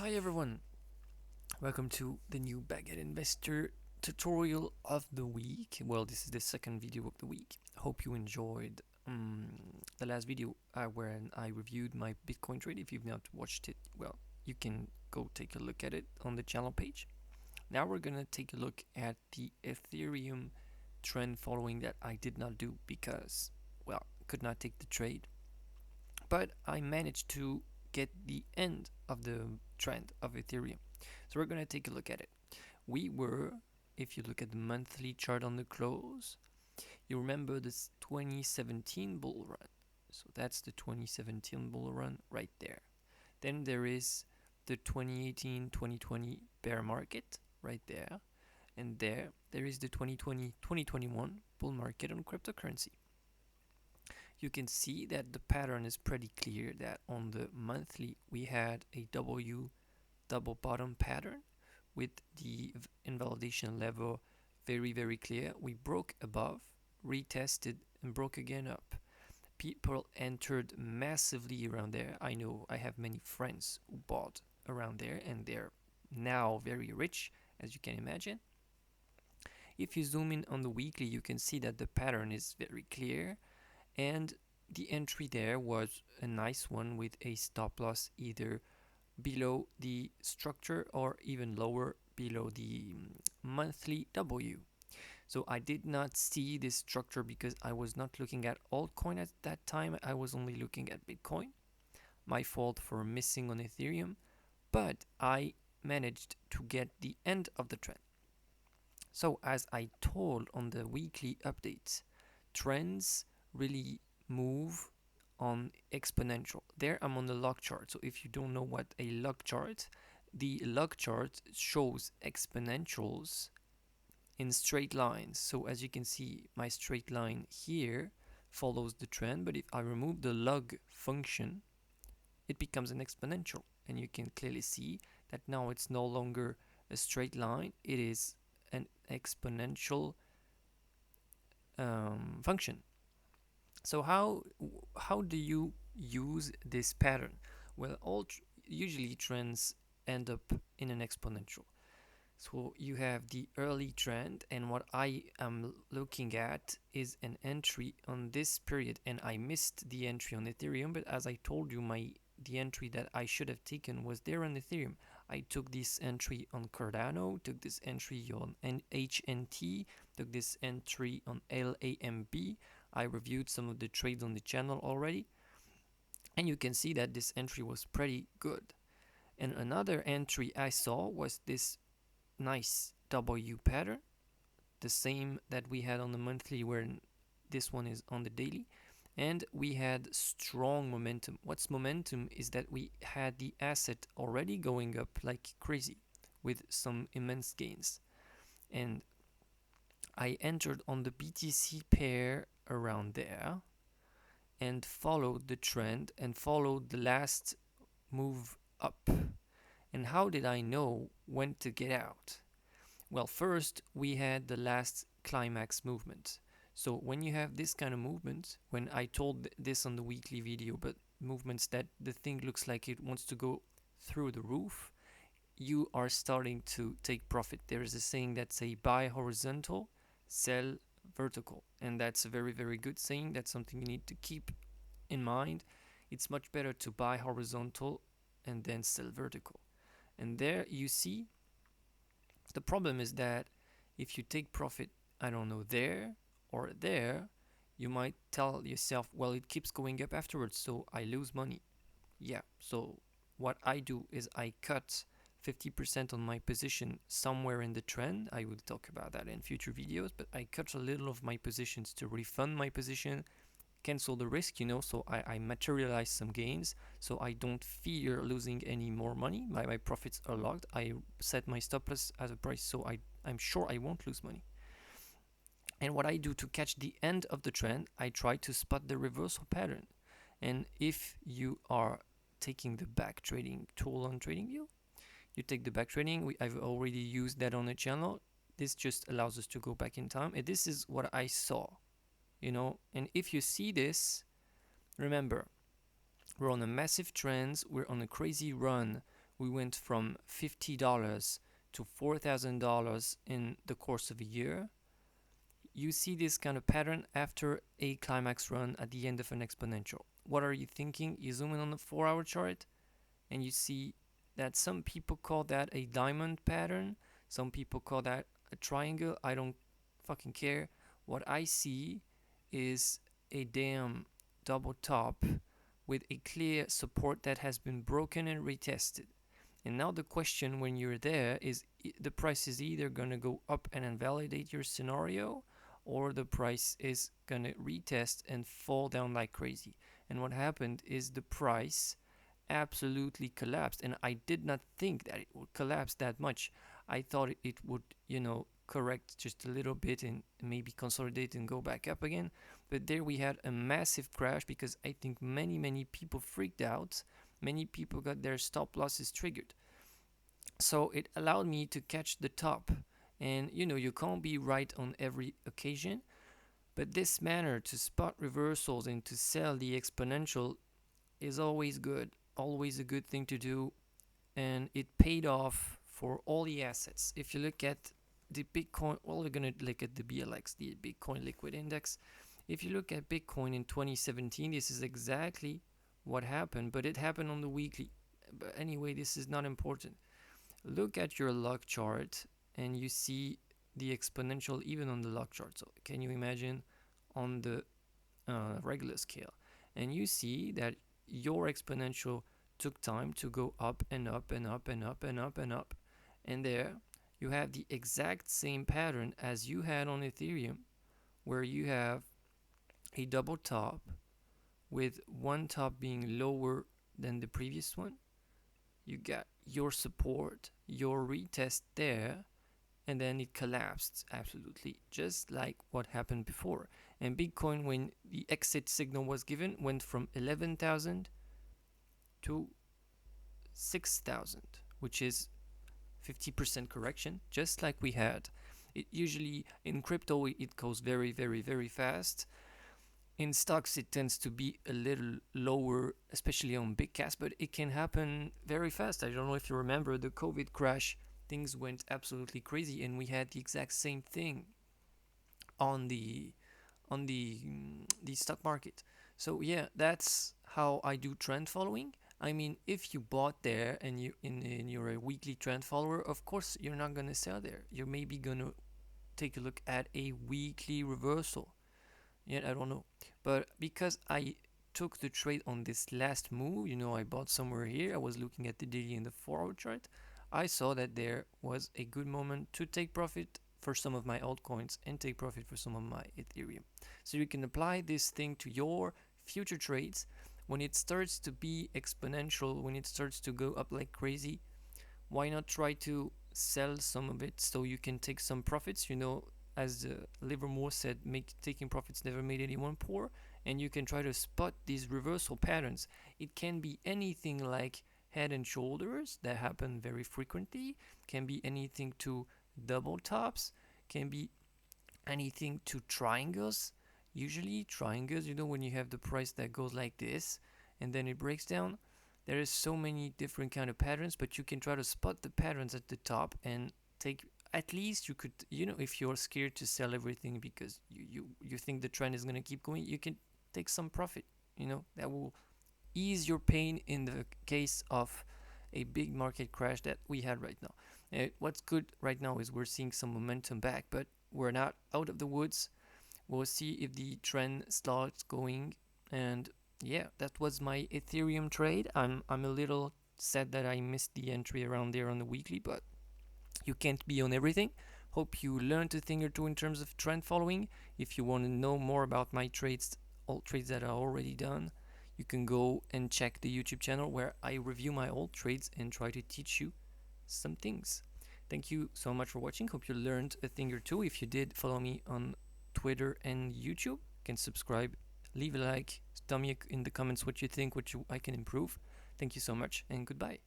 Hi everyone, welcome to the new Baguette Investor tutorial of the week. Well, this is the second video of the week. Hope you enjoyed the last video where I reviewed my Bitcoin trade. If you've not watched it, well, you can go take a look at it on the channel page. Now we're gonna take a look at the Ethereum trend following that I did not do because, well, could not take the trade. But I managed to get the end of the trend of Ethereum. So we're going to take a look at it. We were, if you look at the monthly chart on the close, you remember this 2017 bull run. So that's the 2017 bull run right there. Then there is the 2018-2020 bear market right there. And there is the 2020-2021 bull market on cryptocurrency. You can see that the pattern is pretty clear that on the monthly we had a W double bottom pattern with the invalidation level very clear. We broke above, retested and broke again up. People entered massively around there. I know I have many friends who bought around there and they're now very rich, as you can imagine. If you zoom in on the weekly, you can see that the pattern is very clear. And the entry there was a nice one with a stop loss either below the structure or even lower below the monthly W. So I did not see this structure because I was not looking at altcoin at that time. I was only looking at Bitcoin. My fault for missing on Ethereum, but I managed to get the end of the trend. So as I told on the weekly updates, trends really move on exponential. There I'm on the log chart. So if you don't know what a log chart, the log chart shows exponentials in straight lines. So as you can see, my straight line here follows the trend, but if I remove the log function, it becomes an exponential. And you can clearly see that now it's no longer a straight line, it is an exponential function. So how do you use this pattern? Well, usually trends end up in an exponential. So you have the early trend, and what I am looking at is an entry on this period, and I missed the entry on Ethereum, but as I told you, the entry that I should have taken was there on Ethereum. I took this entry on Cardano, took this entry on HNT, took this entry on LAMB. I reviewed some of the trades on the channel already, and you can see that this entry was pretty good. And another entry I saw was this nice W pattern, the same that we had on the monthly, where this one is on the daily. And we had strong momentum. What's momentum is that we had the asset already going up like crazy with some immense gains. And I entered on the BTC pair around there and followed the trend and followed the last move up. And how did I know when to get out? Well, first we had the last climax movement. So when you have this kind of movement, when I told this on the weekly video, but movements that the thing looks like it wants to go through the roof, you are starting to take profit. There is a saying that say buy horizontal, sell vertical, and that's a very good saying. That's something you need to keep in mind. It's much better to buy horizontal and then sell vertical. And there you see, the problem is that if you take profit, I don't know, there or there, you might tell yourself, well, it keeps going up afterwards, so I lose money. Yeah, so what I do is I cut 50% on my position somewhere in the trend. I will talk about that in future videos, but I cut a little of my positions to refund my position, cancel the risk, so I materialize some gains, so I don't fear losing any more money. My profits are locked. I set my stop loss as a price, so I'm sure I won't lose money. And what I do to catch the end of the trend, I try to spot the reversal pattern. And if you are taking the back trading tool on TradingView, you take the back trading. I've already used that on the channel. This just allows us to go back in time, and this is what I saw. And if you see this, remember, we're on a massive trend, we're on a crazy run, we went from $50 to $4,000 in the course of a year. You see this kind of pattern after a climax run at the end of an exponential. What are you thinking? You zoom in on the 4-hour chart and you see that some people call that a diamond pattern, some people call that a triangle. I don't fucking care. What I see is a damn double top with a clear support that has been broken and retested. And now the question when you're there is the price is either going to go up and invalidate your scenario, or the price is going to retest and fall down like crazy. And what happened is the price absolutely collapsed, and I did not think that it would collapse that much. I thought it would, correct just a little bit and maybe consolidate and go back up again. But there we had a massive crash because I think many people freaked out. Many people got their stop losses triggered. So it allowed me to catch the top. And you can't be right on every occasion, but this manner to spot reversals and to sell the exponential is always good, always a good thing to do, and it paid off for all the assets. If you look at the Bitcoin, well, we're going to look at the BLX, the Bitcoin Liquid Index. If you look at Bitcoin in 2017, this is exactly what happened, but it happened on the weekly. But anyway, this is not important. Look at your log chart and you see the exponential even on the log chart. So can you imagine on the regular scale? And you see that your exponential took time to go up and up and up and up and up and up. And there you have the exact same pattern as you had on Ethereum, where you have a double top with one top being lower than the previous one. You got your support, your retest there, and then it collapsed absolutely, just like what happened before. And Bitcoin, when the exit signal was given, went from 11,000 to 6,000, which is 50% correction, just like we had. It usually, in crypto, it goes very, very, very fast. In stocks, it tends to be a little lower, especially on big caps, but it can happen very fast. I don't know if you remember the COVID crash. Things went absolutely crazy, and we had the exact same thing on the stock market. So yeah, that's how I do trend following. I mean, if you bought there and you're a weekly trend follower, of course you're not gonna sell there. You're maybe gonna take a look at a weekly reversal. Yeah, I don't know, but because I took the trade on this last move, I bought somewhere here. I was looking at the daily and the 4-hour chart. I saw that there was a good moment to take profit for some of my altcoins and take profit for some of my Ethereum. So you can apply this thing to your future trades. When it starts to be exponential, when it starts to go up like crazy, why not try to sell some of it so you can take some profits? As Livermore said, taking profits never made anyone poor, and you can try to spot these reversal patterns. It can be anything like head and shoulders that happen very frequently, can be anything to double tops, can be anything to triangles. Usually triangles, when you have the price that goes like this and then it breaks down, there is so many different kind of patterns, but you can try to spot the patterns at the top and take, at least you could, if you're scared to sell everything because you think the trend is going to keep going, you can take some profit. That will ease your pain in the case of a big market crash that we had right now. What's good right now is we're seeing some momentum back, but we're not out of the woods. We'll see if the trend starts going. And yeah, that was my Ethereum trade. I'm a little sad that I missed the entry around there on the weekly, but you can't be on everything. Hope you learned a thing or two in terms of trend following. If you want to know more about my trades, all trades that are already done, you can go and check the YouTube channel where I review my old trades and try to teach you some things. Thank you so much for watching. Hope you learned a thing or two. If you did, follow me on Twitter and YouTube. You can subscribe, leave a like, tell me in the comments what you think, I can improve. Thank you so much, and goodbye.